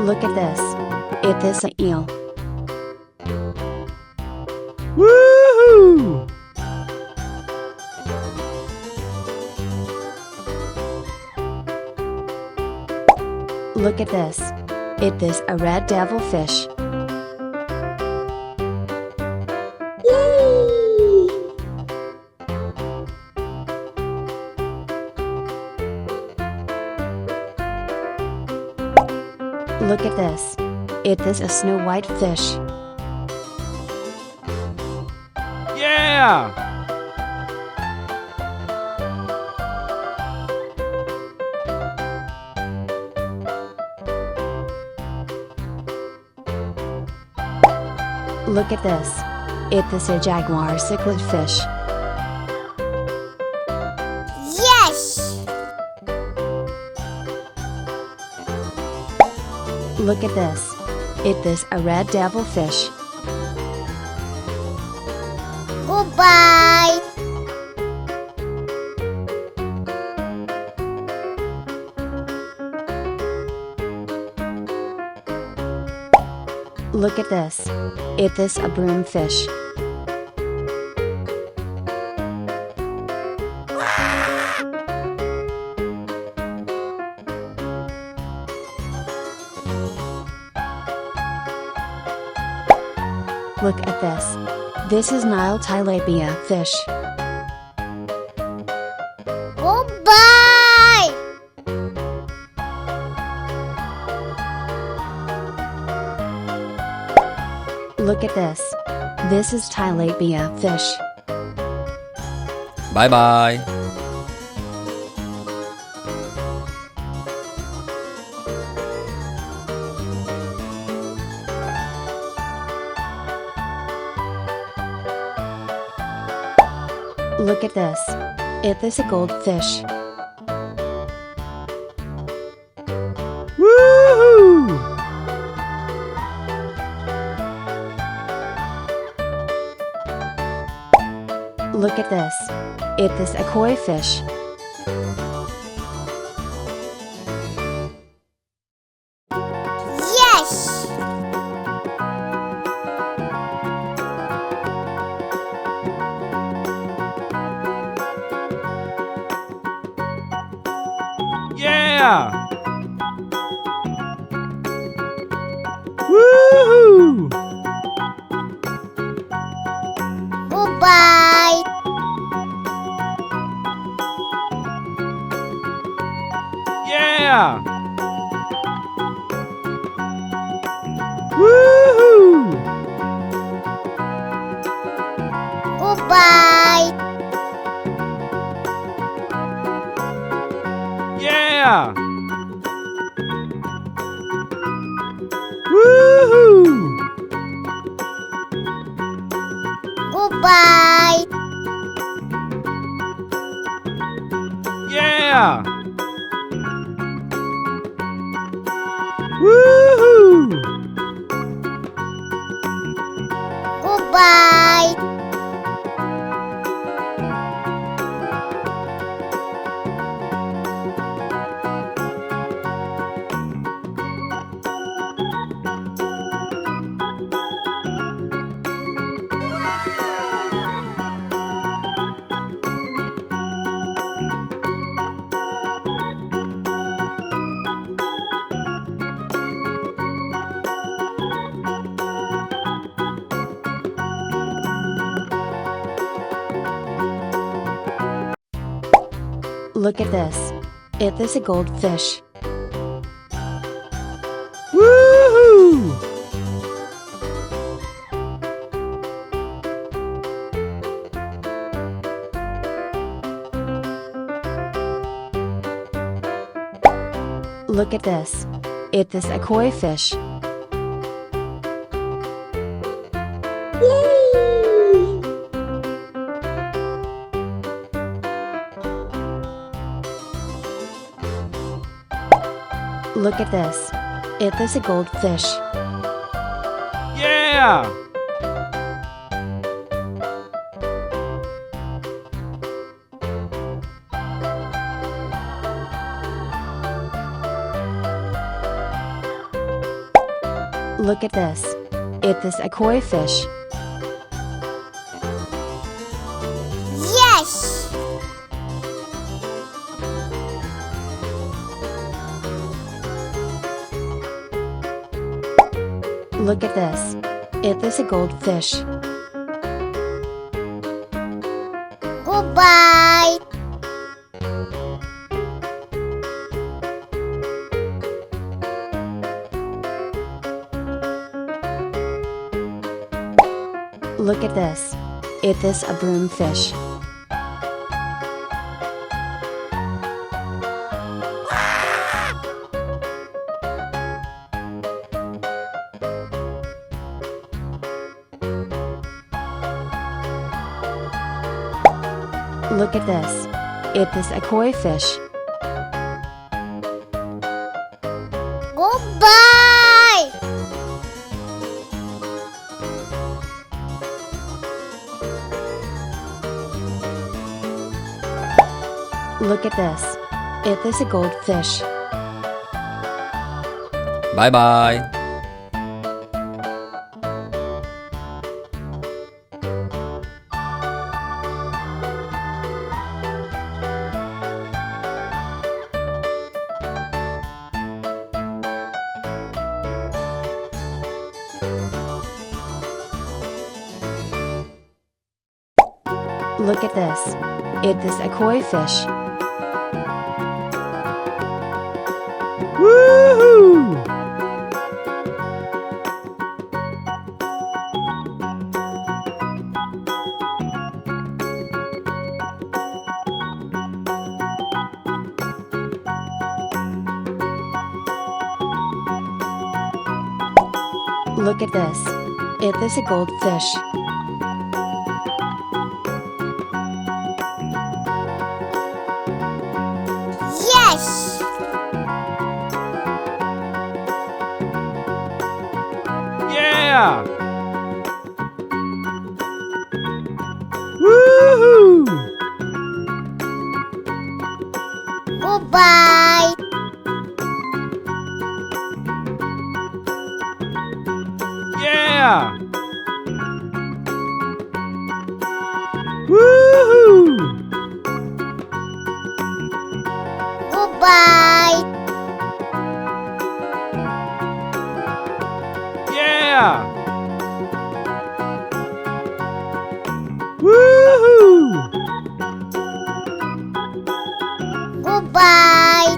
Look at this. It is an eel. Woohoo! Look at this. It is a red devilfish. Look at this. It is a snow white fish. Yeah! Look at this. It is a jaguar cichlid fish. Yes! Look at this. It is a red devilfish. Goodbye! Look at this. It is a broomfish. Look at this. This is Nile tilapia fish. Goodbye! Look at this. This is tilapia fish. Bye bye. Look at this. It is a goldfish. Woohoo! Look at this. It is a koi fish. Yes! Yeah! Woohoo! Goodbye! Yeah! Woohoo! Goodbye! Yeah! Woohoo! Goodbye! Yeah! Woohoo! Goodbye! Look at this. It is a goldfish. Woohoo! Look at this. It is a koi fish. Look at this. It is a goldfish. Yeah! Look at this. It is a koi fish. Yes! Look at this. It is a goldfish. Goodbye! Look at this. It is a broomfish. Look at this. It is a koi fish. Goodbye! Look at this. It is a goldfish. Bye bye. Look at this. It is a koi fish. Woohoo! Look at this. It is a goldfish. Yes! Yeah! Woohoo! Goodbye! Yeah! Woohoo! Goodbye! Yeah! Woohoo! Goodbye!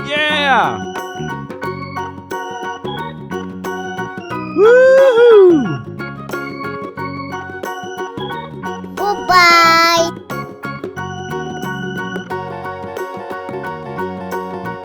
Yeah! Woohoo! Goodbye!